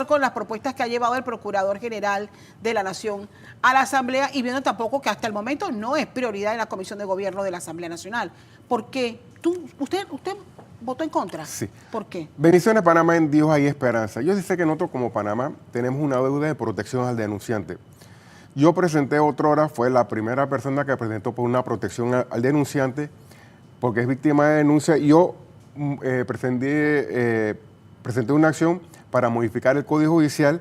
con las propuestas que ha llevado el Procurador General de la Nación a la Asamblea y viendo tampoco que hasta el momento no es prioridad en la Comisión de Gobierno de la Asamblea Nacional. ¿Por qué? ¿Usted votó en contra? Sí. ¿Por qué? Bendiciones, Panamá, en Dios hay esperanza. Yo sí sé que nosotros como Panamá tenemos una deuda de protección al denunciante. Yo presenté otrora, fue la primera persona que presentó por una protección al denunciante porque es víctima de denuncia. Yo presenté una acción para modificar el Código Judicial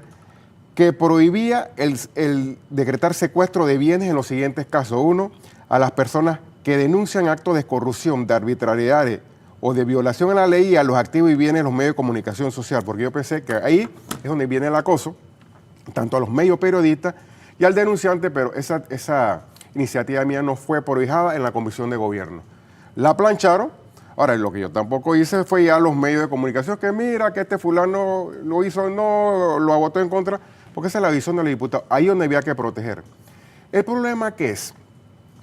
que prohibía el decretar secuestro de bienes en los siguientes casos. Uno, a las personas que denuncian actos de corrupción, de arbitrariedades o de violación a la ley y a los activos y bienes de los medios de comunicación social, porque yo pensé que ahí es donde viene el acoso, tanto a los medios periodistas y al denunciante, pero esa iniciativa mía no fue prohibida en la Comisión de Gobierno. La plancharon. Ahora, lo que yo tampoco hice fue ya a los medios de comunicación, que mira, que este fulano lo hizo, no, lo votó en contra, porque esa es la visión de los diputados. Ahí es donde había que proteger. El problema que es,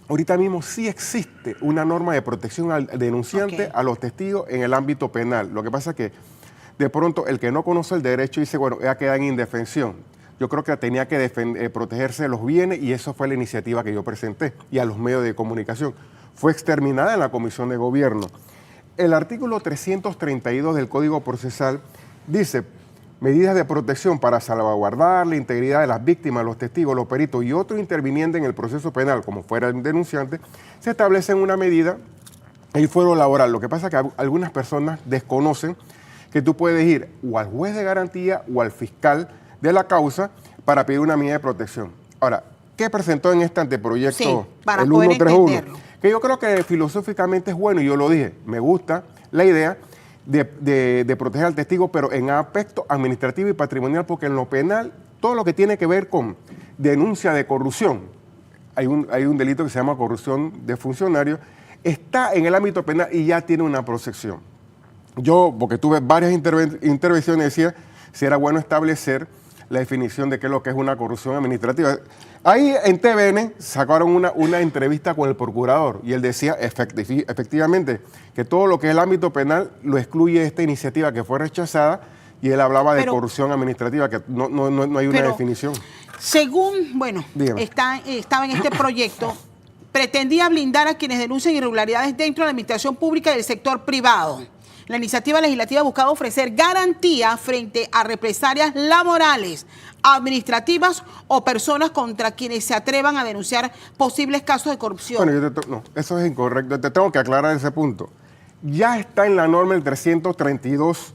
ahorita mismo sí existe una norma de protección al denunciante, a los testigos en el ámbito penal. Lo que pasa es que de pronto el que no conoce el derecho dice, bueno, ella queda en indefensión. Yo creo que tenía que protegerse de los bienes y eso fue la iniciativa que yo presenté y a los medios de comunicación. Fue exterminada en la Comisión de Gobierno. El artículo 332 del Código Procesal dice medidas de protección para salvaguardar la integridad de las víctimas, los testigos, los peritos y otros intervinientes en el proceso penal, como fuera el denunciante, se establecen una medida, el fuero laboral. Lo que pasa es que algunas personas desconocen que tú puedes ir o al juez de garantía o al fiscal de la causa para pedir una medida de protección. Ahora, ¿qué presentó en este anteproyecto para el poder 131? entenderlo. Que yo creo que filosóficamente es bueno, y yo lo dije, me gusta la idea de proteger al testigo, pero en aspecto administrativo y patrimonial, porque en lo penal, todo lo que tiene que ver con denuncia de corrupción, hay un delito que se llama corrupción de funcionarios, está en el ámbito penal y ya tiene una protección. Yo, porque tuve varias intervenciones, decía si era bueno establecer la definición de qué es lo que es una corrupción administrativa. Ahí en TVN sacaron una entrevista con el procurador y él decía efectivamente que todo lo que es el ámbito penal lo excluye esta iniciativa que fue rechazada y él hablaba de corrupción administrativa, que no hay una definición. Según, bueno, estaba en este proyecto, pretendía blindar a quienes denuncian irregularidades dentro de la administración pública y del sector privado. La iniciativa legislativa buscaba ofrecer garantía frente a represalias laborales, administrativas o personas contra quienes se atrevan a denunciar posibles casos de corrupción. Bueno, no, eso es incorrecto. Te tengo que aclarar ese punto. Ya está en la norma el 332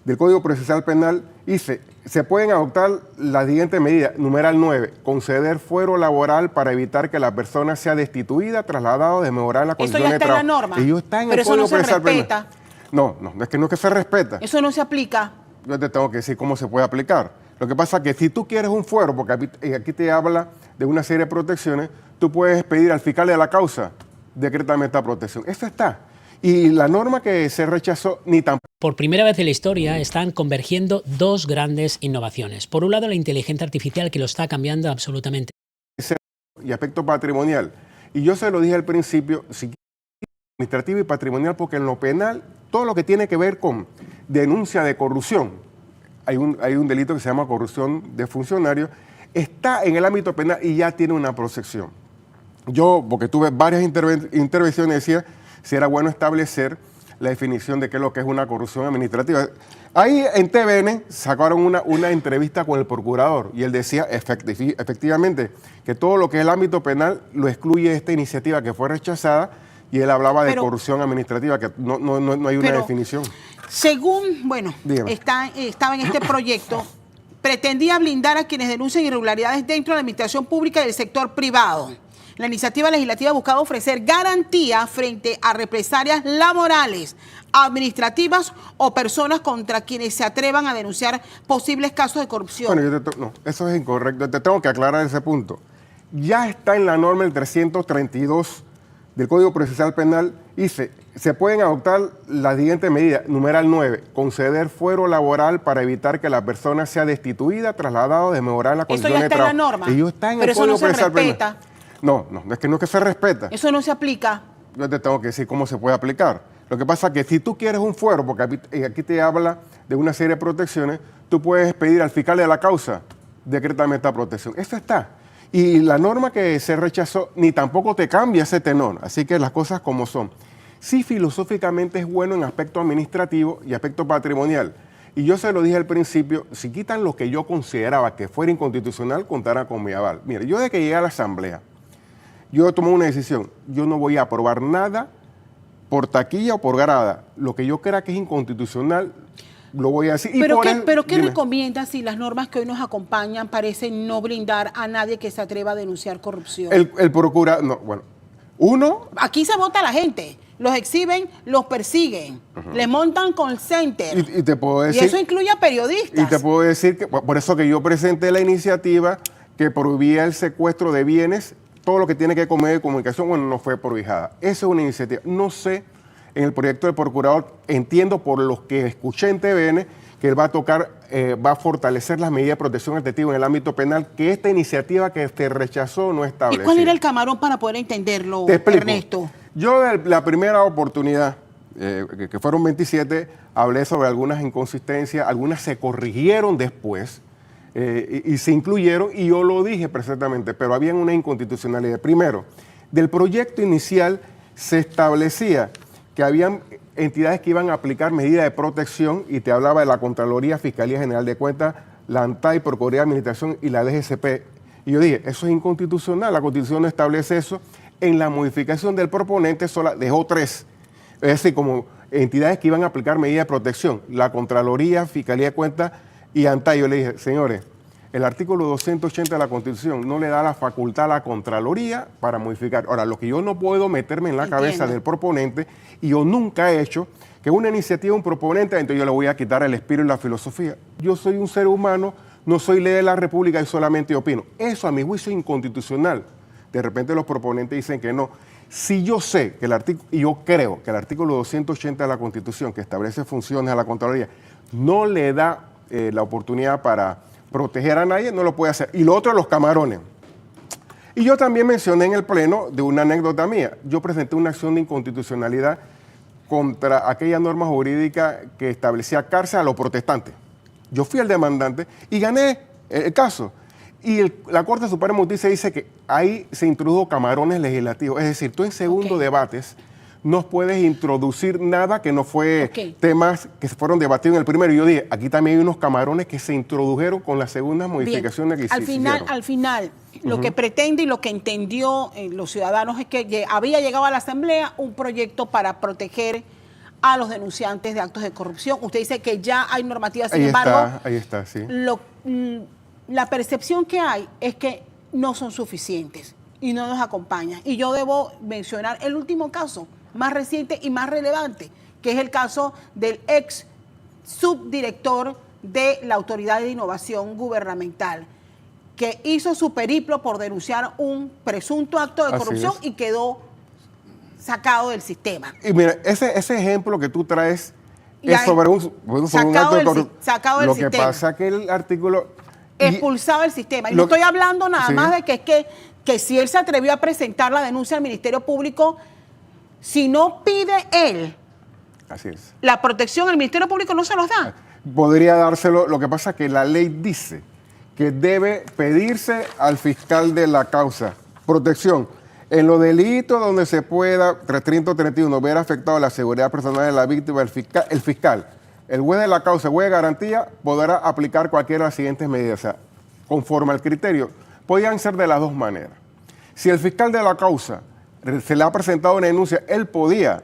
del Código Procesal Penal y se pueden adoptar las siguientes medidas. Numeral 9, conceder fuero laboral para evitar que la persona sea destituida, trasladada o desmejorar la condición de trabajo. Eso ya está en la norma, y está en pero el eso no Código se respeta. No, es que no es que se respeta. Eso no se aplica. Yo te tengo que decir cómo se puede aplicar. Lo que pasa es que si tú quieres un fuero, porque aquí te habla de una serie de protecciones, tú puedes pedir al fiscal de la causa, decrétame esta protección. Eso está. Y la norma que se rechazó ni tampoco. Por primera vez en la historia están convergiendo dos grandes innovaciones. Por un lado, la inteligencia artificial, que lo está cambiando absolutamente. Y aspecto patrimonial. Y yo se lo dije al principio, administrativo y patrimonial, porque en lo penal, todo lo que tiene que ver con denuncia de corrupción, hay un delito que se llama corrupción de funcionarios, está en el ámbito penal y ya tiene una protección. Yo, porque tuve varias intervenciones, decía si era bueno establecer la definición de qué es lo que es una corrupción administrativa. Ahí en TVN sacaron una entrevista con el procurador y él decía efectivamente que todo lo que es el ámbito penal lo excluye esta iniciativa que fue rechazada y él hablaba de corrupción administrativa, que no hay una definición. Según, bueno, estaba en este proyecto, pretendía blindar a quienes denuncian irregularidades dentro de la administración pública y del sector privado. La iniciativa legislativa buscaba ofrecer garantía frente a represalias laborales, administrativas o personas contra quienes se atrevan a denunciar posibles casos de corrupción. Bueno, no, eso es incorrecto. Te tengo que aclarar ese punto. Ya está en la norma el 332 del Código Procesal Penal y se pueden adoptar las siguientes medidas. Numeral 9, conceder fuero laboral para evitar que la persona sea destituida, trasladada o desmejorar la condición de trabajo. Eso ya está en la norma, y está en pero el eso no Código se Procesal respeta. Penal. No, es que no es que se respeta. Eso no se aplica. Yo te tengo que decir cómo se puede aplicar. Lo que pasa es que si tú quieres un fuero, porque aquí te habla de una serie de protecciones, tú puedes pedir al fiscal de la causa, decrétame esta protección. Eso está. Y la norma que se rechazó ni tampoco te cambia ese tenor. Así que las cosas como son. Sí, filosóficamente es bueno en aspecto administrativo y aspecto patrimonial. Y yo se lo dije al principio, si quitan lo que yo consideraba que fuera inconstitucional, contará con mi aval. Mire, yo desde que llegué a la Asamblea, yo tomé una decisión. Yo no voy a aprobar nada por taquilla o por grada. Lo que yo crea que es inconstitucional, lo voy a decir. ¿Pero qué recomiendas si las normas que hoy nos acompañan parecen no blindar a nadie que se atreva a denunciar corrupción? El procurador, no, bueno, uno... Aquí se vota la gente. Los exhiben, los persiguen, les montan call center. Y te puedo decir, y eso incluye a periodistas. Y te puedo decir que por eso que yo presenté la iniciativa que prohibía el secuestro de bienes, todo lo que tiene que ver con medio de comunicación, bueno, no fue prohibida. Esa es una iniciativa. No sé, en el proyecto del procurador, entiendo por los que escuché en TVN, que él va a tocar, va a fortalecer las medidas de protección al testigo en el ámbito penal, que esta iniciativa que se rechazó no establece. ¿Y cuál era el camarón para poder entenderlo, Ernesto? Yo de la primera oportunidad, que fueron 27, hablé sobre algunas inconsistencias, algunas se corrigieron después y se incluyeron, y yo lo dije perfectamente, pero había una inconstitucionalidad. Primero, del proyecto inicial se establecía que habían entidades que iban a aplicar medidas de protección, y te hablaba de la Contraloría, Fiscalía General de Cuentas, la ANTAI, Procuraduría de Administración y la DGCP. Y yo dije, eso es inconstitucional, la Constitución no establece eso. En la modificación del proponente sola dejó 3, es decir, como entidades que iban a aplicar medidas de protección, la Contraloría, Fiscalía de Cuentas y ANTAI. Yo le dije, señores, el artículo 280 de la Constitución no le da la facultad a la Contraloría para modificar. Ahora, lo que yo no puedo meterme en la cabeza del proponente, y yo nunca he hecho, que una iniciativa, un proponente, entonces yo le voy a quitar el espíritu y la filosofía. Yo soy un ser humano, no soy ley de la República y solamente opino. Eso a mi juicio es inconstitucional. De repente los proponentes dicen que no. Si yo sé que el artículo, y yo creo que el artículo 280 de la Constitución, que establece funciones a la Contraloría, no le da la oportunidad para proteger a nadie, no lo puede hacer. Y lo otro, los camarones. Y yo también mencioné en el Pleno de una anécdota mía. Yo presenté una acción de inconstitucionalidad contra aquella norma jurídica que establecía cárcel a los protestantes. Yo fui el demandante y gané el caso. Y la Corte Suprema de Justicia dice que ahí se introdujo camarones legislativos. Es decir, tú en segundo debates no puedes introducir nada que no fue temas que se fueron debatidos en el primero. Y yo dije, aquí también hay unos camarones que se introdujeron con las segundas modificaciones que hicieron. Al final, lo que pretende y lo que entendió los ciudadanos es que había llegado a la Asamblea un proyecto para proteger a los denunciantes de actos de corrupción. Usted dice que ya hay normativas, sin embargo, ahí está, sí. La percepción que hay es que no son suficientes y no nos acompañan. Y yo debo mencionar el último caso, más reciente y más relevante, que es el caso del ex subdirector de la Autoridad de Innovación Gubernamental, que hizo su periplo por denunciar un presunto acto de corrupción y quedó sacado del sistema. Y mira, ese ejemplo que tú traes es sobre un acto de corrupción. Sacado del sistema. Lo que pasa es que el artículo... Expulsado del sistema. Y no estoy hablando nada más de que si él se atrevió a presentar la denuncia al Ministerio Público, si no pide él la protección, el Ministerio Público no se los da. Podría dárselo. Lo que pasa es que la ley dice que debe pedirse al fiscal de la causa protección en los delitos donde se pueda, 331, ver afectado la seguridad personal de la víctima, el fiscal. El juez de la causa, juez de garantía, podrá aplicar cualquiera de las siguientes medidas. O sea, conforme al criterio, podían ser de las dos maneras. Si el fiscal de la causa se le ha presentado una denuncia, él podía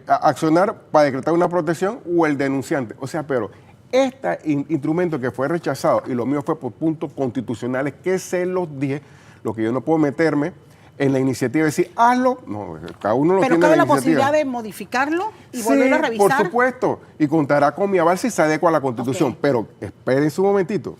accionar para decretar una protección, o el denunciante. O sea, pero este instrumento que fue rechazado, y lo mío fue por puntos constitucionales que se los dije, lo que yo no puedo meterme en la iniciativa, decir, hazlo, no, cada uno lo tiene. ¿Pero cabe la posibilidad de modificarlo y volverlo a revisar? Por supuesto, y contará con mi aval si se adecua a la Constitución. Pero esperen un momentito.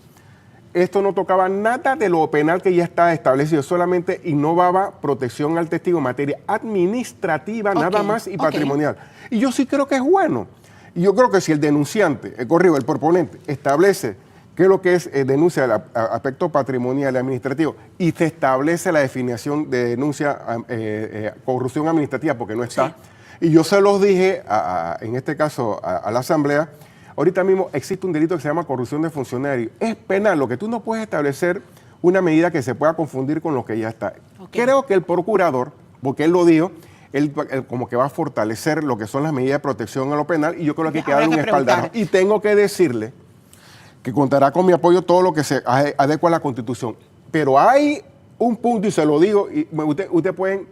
Esto no tocaba nada de lo penal que ya está establecido, solamente innovaba protección al testigo en materia administrativa, nada más, y patrimonial. Y yo sí creo que es bueno. Y yo creo que si el denunciante, el proponente, establece qué es lo que es denuncia del aspecto patrimonial y administrativo, y se establece la definición de denuncia corrupción administrativa, porque no está. Sí. Y yo se los dije, en este caso, a la Asamblea, ahorita mismo existe un delito que se llama corrupción de funcionario. Es penal, lo que tú no puedes establecer una medida que se pueda confundir con lo que ya está. Creo que el procurador, porque él lo dijo, él como que va a fortalecer lo que son las medidas de protección a lo penal, y yo creo que hay que darle un espaldarazo. Y tengo que decirle que contará con mi apoyo todo lo que se adecua a la Constitución. Pero hay un punto, y se lo digo, y usted pueden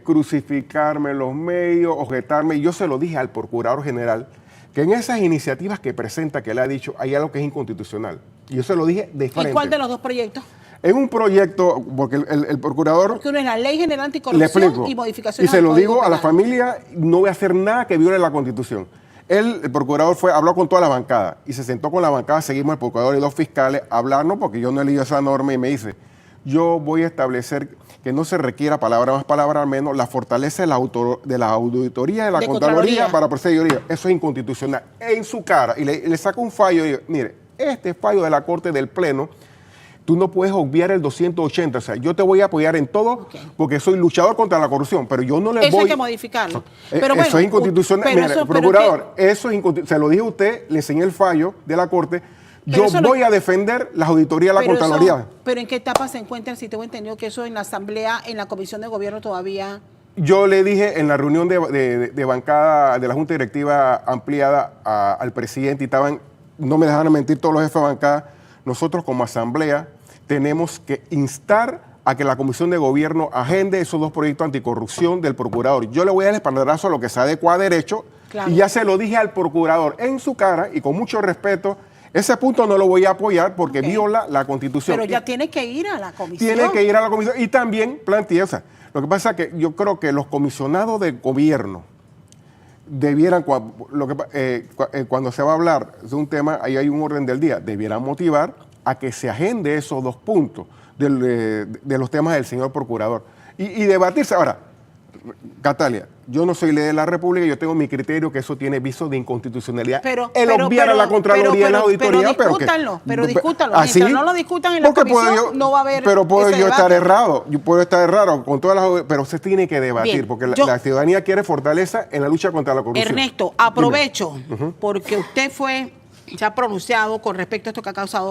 crucificarme en los medios, objetarme, y yo se lo dije al Procurador General, que en esas iniciativas que presenta, que le ha dicho, hay algo que es inconstitucional. Y yo se lo dije de frente. ¿Y cuál de los dos proyectos? En un proyecto, porque el procurador... Porque uno es la Ley General Anticorrupción y modificación. Y se lo digo a la familia, no voy a hacer nada que viole la Constitución. El procurador habló con toda la bancada y se sentó con la bancada, seguimos el procurador y dos fiscales a hablarnos, porque yo no he leído esa norma, y me dice, yo voy a establecer que no se requiera palabra más, palabra menos, la fortaleza de la auditoría de la Contraloría para procedería. Eso es inconstitucional. En su cara, y le saca un fallo y digo, mire, este fallo de la Corte del Pleno, tú no puedes obviar el 280, o sea, yo te voy a apoyar en todo porque soy luchador contra la corrupción, pero yo no le voy... Eso hay que modificarlo. Pero eso es inconstitucional. Mire, procurador, eso es inconstitucional. Se lo dije a usted, le enseñé el fallo de la Corte. Yo voy a defender la auditoría de la Contraloría. Pero ¿en qué etapa se encuentra? Si tengo entendido que eso en la Asamblea, en la Comisión de Gobierno todavía... Yo le dije en la reunión de bancada de la Junta Directiva ampliada al presidente, y no me dejaron mentir todos los jefes de bancada, nosotros como Asamblea tenemos que instar a que la Comisión de Gobierno agende esos dos proyectos anticorrupción del procurador. Yo le voy a dar el espaldarazo a lo que se adecua a derecho, y ya se lo dije al procurador en su cara y con mucho respeto. Ese punto no lo voy a apoyar porque viola la Constitución. Pero ya tiene que ir a la comisión. Tiene que ir a la comisión, y también plantea, o sea, lo que pasa es que yo creo que los comisionados de gobierno debieran, cuando se va a hablar de un tema, ahí hay un orden del día, debieran motivar a que se agende esos dos puntos de los temas del señor procurador y debatirse. Ahora, Catalia, yo no soy ley de la República, yo tengo mi criterio que eso tiene viso de inconstitucionalidad. El obviar a la Contraloría y la Auditoría. Pero discútanlo. Mientras no lo discutan en la comisión, no va a haber. Pero puedo yo estar errado. Yo puedo estar errado con todas las. Pero se tiene que debatir, bien, porque la ciudadanía quiere fortaleza en la lucha contra la corrupción. Ernesto, aprovecho, porque usted se ha pronunciado con respecto a esto que ha causado